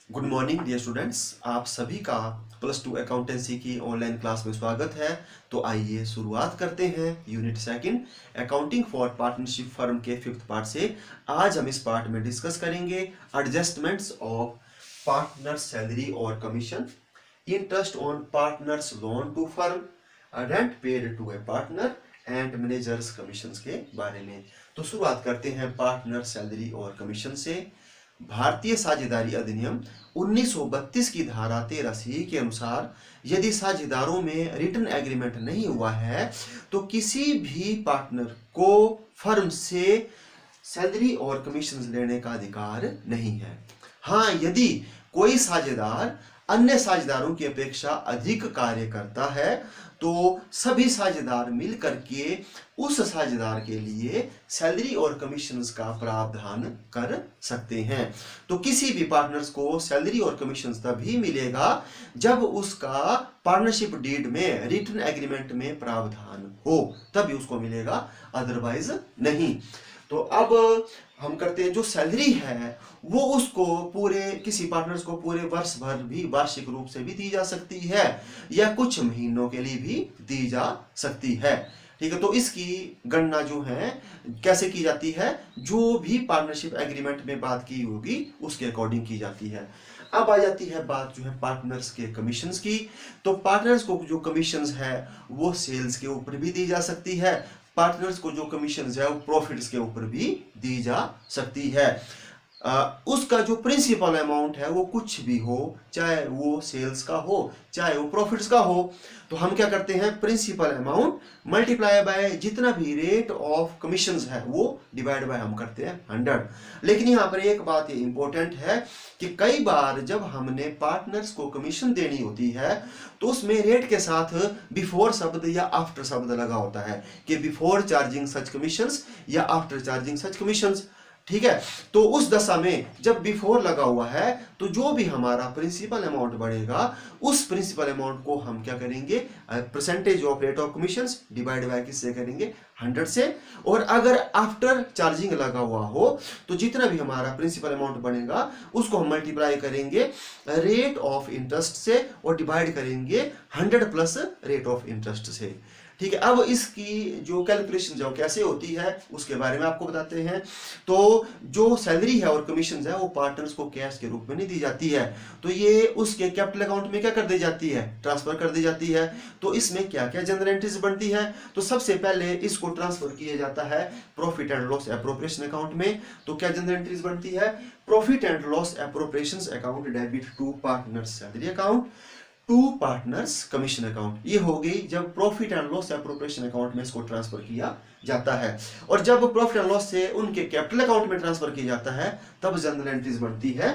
Good morning dear students, आप सभी का +2 अकाउंटेंसी की ऑनलाइन क्लास में स्वागत है। तो आइए शुरुआत करते हैं unit second accounting for partnership firm के 5th पार्ट से। आज हम इस पार्ट में डिस्कस करेंगे एडजस्टमेंट्स ऑफ पार्टनर सैलरी और commission, interest on partners loan to firm, rent paid to a partner and managers commissions के बारे में। तो शुरुआत करते हैं पार्टनर सैलरी और कमीशन से। भारतीय साझेदारी अधिनियम 1932 की धारा 13C के अनुसार यदि साझेदारों में रिटन एग्रीमेंट नहीं हुआ है तो किसी भी पार्टनर को फर्म से सैलरी और कमीशन लेने का अधिकार नहीं है। हाँ, यदि कोई साझेदार अन्य साझेदारों की अपेक्षा अधिक कार्य करता है तो सभी साझेदार मिलकर के उस साझेदार के लिए सैलरी और कमीशंस का प्रावधान कर सकते हैं। तो किसी भी पार्टनर्स को सैलरी और कमीशंस तभी मिलेगा जब उसका पार्टनरशिप डीड में रिटन एग्रीमेंट में प्रावधान हो, तभी उसको मिलेगा, अदरवाइज नहीं। तो अब हम करते हैं, जो सैलरी है वो उसको पूरे किसी पार्टनर्स को पूरे वर्ष भर भी वार्षिक रूप से भी दी जा सकती है या कुछ महीनों के लिए भी दी जा सकती है। ठीक है, तो इसकी गणना जो है कैसे की जाती है, जो भी पार्टनरशिप एग्रीमेंट में बात की होगी उसके अकॉर्डिंग की जाती है। अब आ जाती है बात जो है पार्टनर्स के कमीशंस की। तो पार्टनर्स को जो कमीशंस है वो सेल्स के ऊपर भी दी जा सकती है, पार्टनर्स को जो कमीशन है वो प्रॉफिट्स के ऊपर भी दी जा सकती है। उसका जो प्रिंसिपल अमाउंट है वो कुछ भी हो, चाहे वो सेल्स का हो चाहे वो प्रॉफिट्स का हो, तो हम क्या करते हैं, प्रिंसिपल अमाउंट मल्टीप्लाई बाय जितना भी रेट ऑफ कमीशंस है वो डिवाइड बाय हम करते हैं 100। लेकिन यहाँ पर एक बात ये इंपॉर्टेंट है कि कई बार जब हमने पार्टनर्स को कमीशन देनी होती है तो उसमें रेट के साथ बिफोर शब्द या आफ्टर शब्द लगा होता है कि बिफोर चार्जिंग सच कमीशंस या आफ्टर चार्जिंग सच कमीशंस। ठीक है, तो उस दशा में जब बिफोर लगा हुआ है तो जो भी हमारा प्रिंसिपल अमाउंट बढ़ेगा उस प्रिंसिपल अमाउंट को हम क्या करेंगे, percentage of rate of commissions divide by किससे करेंगे, 100 से। और अगर आफ्टर चार्जिंग लगा हुआ हो तो जितना भी हमारा प्रिंसिपल अमाउंट बनेगा उसको हम मल्टीप्लाई करेंगे रेट ऑफ इंटरेस्ट से और डिवाइड करेंगे 100 प्लस रेट ऑफ इंटरेस्ट से। ठीक है, अब इसकी जो कैलकुलेशन जो कैसे होती है उसके बारे में आपको बताते हैं। तो जो सैलरी है और कमीशन है वो पार्टनर्स को कैश के रूप में नहीं दी जाती है, तो ये उसके कैपिटल अकाउंट में क्या कर दी जाती है, ट्रांसफर कर दी जाती है। तो इसमें क्या क्या जनरल एंट्रीज बनती है, तो सबसे पहले इसको ट्रांसफर किया जाता है profit and loss appropriation account में। तो क्या जनरल एंट्रीज बनती है, profit and loss appropriation account debit to partners salary account to partners commission account. ये होगी जब profit and loss appropriation account में इसको ट्रांसफर किया जाता है। और जब प्रॉफिट एंड लॉस से उनके कैपिटल अकाउंट में ट्रांसफर किया जाता है तब जनरल एंट्रीज बनती है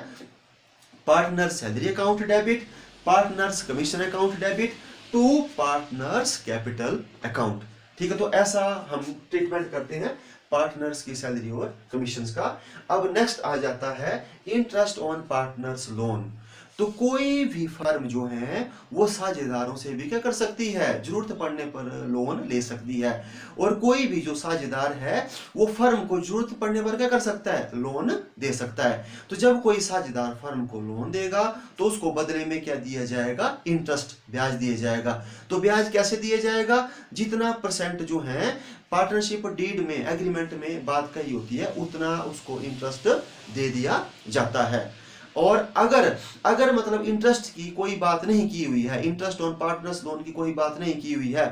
partners salary account debit, partners commission account debit to partners capital account. ठीक है, तो ऐसा हम ट्रीटमेंट करते हैं पार्टनर्स की सैलरी और कमीशंस का। अब नेक्स्ट आ जाता है इंटरेस्ट ऑन पार्टनर्स लोन। तो कोई भी फर्म जो है वो साझेदारों से भी क्या कर सकती है, जरूरत पड़ने पर लोन ले सकती है। और कोई भी जो साझेदार है वो फर्म को जरूरत पड़ने पर क्या कर सकता है, लोन दे सकता है। तो जब कोई साझेदार फर्म को लोन देगा तो उसको बदले में क्या दिया जाएगा, इंटरेस्ट, ब्याज दिया जाएगा। तो ब्याज कैसे दिया जाएगा, जितना परसेंट जो है पार्टनरशिप डीड में एग्रीमेंट में बात कही होती है उतना उसको इंटरेस्ट दे दिया जाता है। और अगर मतलब इंटरेस्ट की कोई बात नहीं की हुई है, इंटरेस्ट ऑन पार्टनर्स लोन की कोई बात नहीं की हुई है,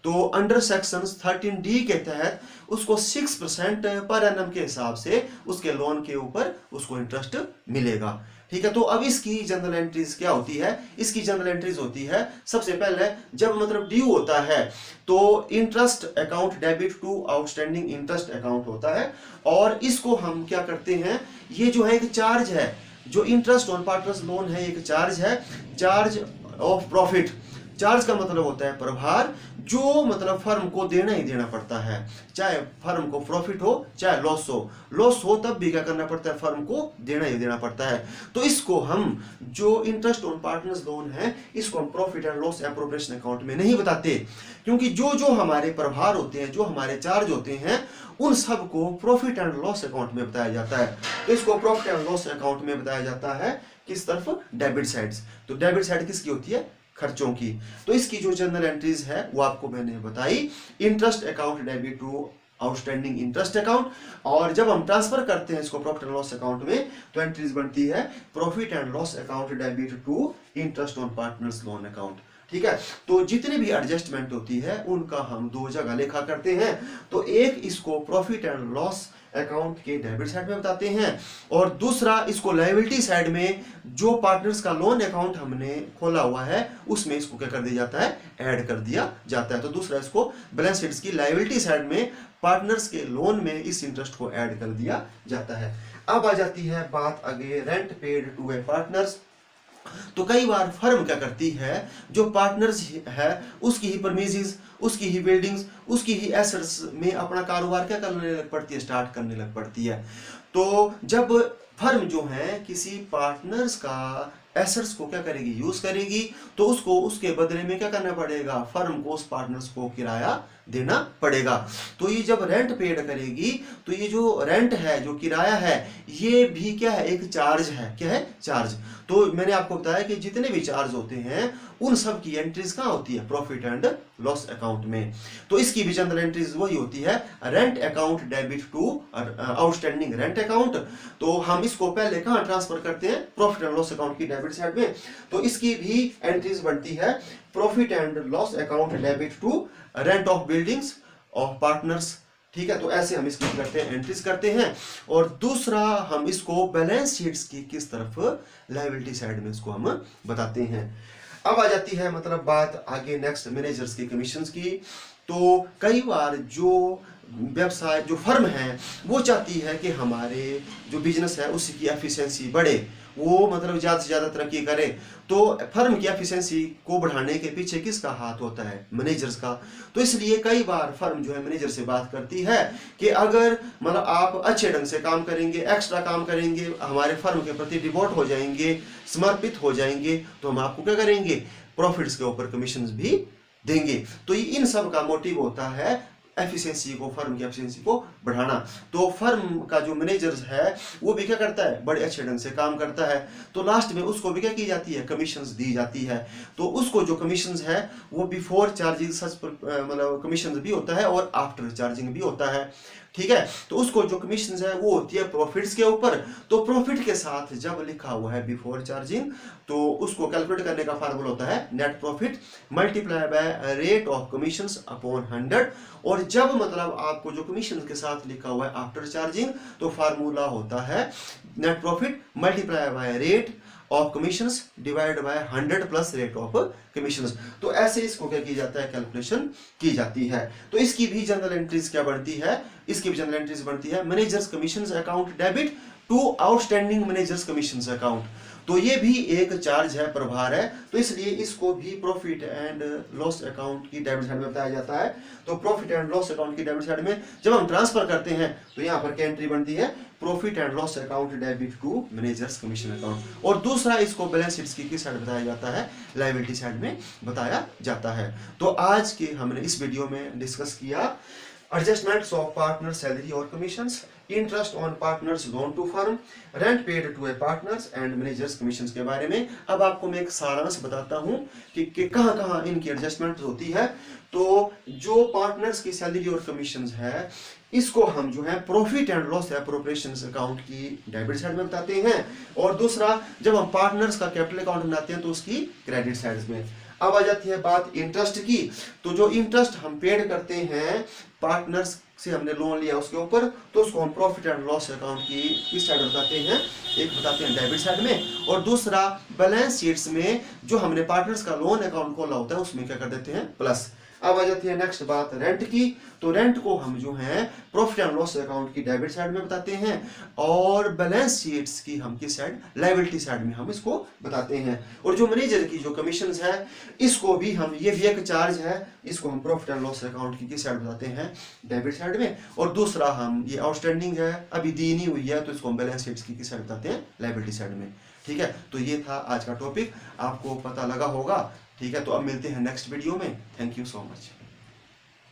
तो अंडर सेक्शन 13D के तहत उसको 6% पर एनम के हिसाब से उसके लोन के ऊपर उसको इंटरेस्ट मिलेगा। ठीक है, तो अब इसकी जनरल एंट्रीज क्या होती है, इसकी जनरल एंट्रीज होती है सबसे पहले जब मतलब ड्यू होता है तो interest account debit to outstanding interest account होता है। और इसको हम क्या करते हैं, ये जो है एक चार्ज है, जो इंटरेस्ट ऑन पार्टनर्स लोन है एक चार्ज है, चार्ज ऑफ प्रॉफिट। चार्ज का मतलब होता है प्रभार, जो मतलब फर्म को देना ही देना पड़ता है, चाहे फर्म को प्रॉफिट हो चाहे लॉस हो। लॉस हो तब भी क्या करना पड़ता है, फर्म को देना ही देना पड़ता है। तो इसको हम जो इंटरेस्ट ऑन पार्टनर्स लोन है इसको हम profit and loss appropriation account में नहीं बताते, क्योंकि जो जो हमारे प्रभार होते हैं, जो हमारे चार्ज होते हैं, उन सब को प्रॉफिट एंड लॉस अकाउंट में बताया जाता है। तो इसको प्रॉफिट एंड लॉस अकाउंट में बताया जाता है किस तरफ, डेबिट साइड। तो डेबिट साइड किसकी होती है, खर्चों की। तो इसकी जो जनरल एंट्रीज है वो आपको मैंने बताई, interest account debit to outstanding interest account, और जब हम ट्रांसफर करते हैं इसको प्रॉफिट एंड लॉस अकाउंट में तो एंट्रीज बनती है profit and loss account debit to interest on partners loan account. ठीक है, तो जितनी भी एडजस्टमेंट होती है उनका हम दो जगह लेखा करते हैं। तो एक इसको प्रॉफिट एंड लॉस अकाउंट के डेबिट साइड में बताते हैं, और दूसरा इसको लायबिलिटी साइड में जो पार्टनर्स का लोन अकाउंट हमने खोला हुआ है उसमें इसको क्या कर दिया जाता है, ऐड कर दिया जाता है। तो दूसरा इसको बैलेंस शीट की लायबिलिटी साइड में पार्टनर्स के लोन में इस इंटरेस्ट को ऐड कर दिया जाता है। अब आ जाती है बात आगे rent paid to a partners. तो कई बार फर्म क्या करती है, जो पार्टनर्स है उसकी ही परमिसेस, उसकी ही बिल्डिंग्स, उसकी ही एसेट्स में अपना कारोबार क्या करने लग पड़ती है, स्टार्ट करने लग पड़ती है। तो जब फर्म जो है किसी पार्टनर्स का एसेट्स को क्या करेगी, यूज करेगी, तो उसको उसके बदले में क्या करना पड़ेगा, फर्म को उस पार्टनर्स को किराया देना पड़ेगा। तो ये जब रेंट पेड करेगी तो ये जो रेंट है, जो किराया है, ये भी क्या है, एक चार्ज है। क्या है, चार्ज। तो मैंने आपको बताया कि जितने भी चार्ज होते हैं उन सब की एंट्रीज कहाँ होती है, प्रॉफिट एंड लॉस अकाउंट में। तो इसकी भी जनरल एंट्रीज वही होती है, rent account debit to outstanding rent account. तो हम इसको पहले कहाँ ट्रांसफर करते हैं, प्रॉफिट एंड लॉस अकाउंट की डेबिट साइड में। तो इसकी भी एंट्रीज बनती है profit and loss account debit to rent of buildings of partners. ठीक है, तो ऐसे हम इसको करते हैं, एंट्रीज करते हैं। और दूसरा हम इसको बैलेंस शीट्स की किस तरफ, लायबिलिटी साइड में इसको हम बताते हैं। अब आ जाती है मतलब बात आगे नेक्स्ट मैनेजर्स की कमीशंस की। तो कई बार जो व्यवसाय, जो फर्म है वो चाहती है कि हमारे जो बिजनेस है उसकी एफिशिएंसी बढ़े, वो मतलब ज़्यादा से ज़्यादा तरक्की करे। तो फर्म की एफिशिएंसी को बढ़ाने के पीछे किसका हाथ होता है, मैनेजर्स का। तो इसलिए कई बार फर्म जो है मैनेजर से बात करती है कि अगर मतलब आप अच्छे ढंग से काम करेंगे, एक्स्ट्रा काम करेंगे, हमारे फर्म के प्रति डिवोट हो जाएंगे, समर्पित हो जाएंगे, तो हम आपको क्या करेंगे, प्रॉफिट्स के ऊपर कमीशन भी देंगे। तो ये इन सब का मोटिव होता है एफिशिएंसी को, फर्म की एफिशिएंसी को बढ़ाना। तो फर्म का जो मैनेजर है वो भी क्या करता है, बड़े अच्छे ढंग से काम करता है, तो लास्ट में उसको भी क्या की जाती है, कमीशंस दी जाती है। तो उसको जो कमीशंस है वो बिफोर चार्जिंग सच मतलब कमीशंस भी होता है और आफ्टर चार्जिंग भी होता है। ठीक है, तो उसको जो कमीशन है वो होती है प्रॉफिट्स के ऊपर। तो प्रॉफिट के साथ जब लिखा हुआ है बिफोर चार्जिंग, तो उसको कैलकुलेट करने का फार्मूला होता है net profit multiply by rate of commissions upon 100। और जब मतलब आपको जो कमीशन के साथ लिखा हुआ है आफ्टर चार्जिंग, तो फार्मूला होता है net profit multiply by rate of commissions divide by 100 plus rate of commissions. तो ऐसे इसको क्या की जाता है, कैलकुलेशन की जाती है। तो इसकी भी जनरल एंट्रीज क्या बढ़ती है, इसकी भी जनरल एंट्रीज बढ़ती है managers commissions account debit to outstanding managers commissions account. तो ये भी एक चार्ज है, प्रभार है, तो इसलिए इसको भी प्रॉफिट एंड लॉस अकाउंट की डेबिट साइड में बताया जाता है। तो प्रॉफिट एंड लॉस अकाउंट की डेबिट साइड में जब हम ट्रांसफर करते हैं तो यहाँ पर क्या एंट्री बनती है, profit and loss account debit to managers commission account. और दूसरा इसको बैलेंस शीट्स की किस साइड बताया जाता है, लायबिलिटी साइड में बताया जाता है। तो आज के हमने इस वीडियो में डिस्कस किया एडजस्टमेंट्स ऑफ पार्टनर सैलरी और commissions, interest on partners loan to firm, rent paid to a partners and managers commissions के बारे में। अब आपको मैं एक सारांश बताता हूं कि कहां कहां इनकी एडजस्टमेंट होती है। तो जो पार्टनर्स की सैलरी और कमीशंस है इसको हम जो है profit and loss appropriations account की डेबिट साइड में बताते हैं, और दूसरा जब हम पार्टनर्स का कैपिटल अकाउंट बनाते हैं तो उसकी क्रेडिट साइड में। अब आ जाती है बात इंटरेस्ट की। तो जो इंटरेस्ट हम पेड करते हैं पार्टनर्स से, हमने लोन लिया उसके ऊपर, तो उसको हम प्रॉफिट एंड लॉस अकाउंट की किस साइड बताते हैं, एक बताते हैं डेबिट साइड में, और दूसरा बैलेंस शीट्स में जो हमने पार्टनर्स का लोन अकाउंट खोला होता है उसमें क्या कर देते हैं, प्लस। अब आ जाती है नेक्स्ट बात रेंट की। तो रेंट को हम जो है प्रॉफिट एंड लॉस अकाउंट की डेबिट साइड में बताते हैं, और बैलेंस शीट्स की हम किस साइड, लायबिलिटी साइड में हम इसको बताते हैं। और जो मैनेजर की जो कमीशंस है इसको भी हम, ये भी एक चार्ज है, इसको हम प्रॉफिट एंड लॉस अकाउंट की किस साइड बताते हैं, डेबिट साइड में। और दूसरा हम, ये आउटस्टैंडिंग है, अभी दी नहीं हुई है, तो इसको हम बैलेंस शीट्स की किस साइड बताते हैं, लायबिलिटी साइड में। ठीक है, तो ये था आज का टॉपिक, आपको पता लगा होगा। ठीक है, तो अब मिलते हैं नेक्स्ट वीडियो में। Thank you so much.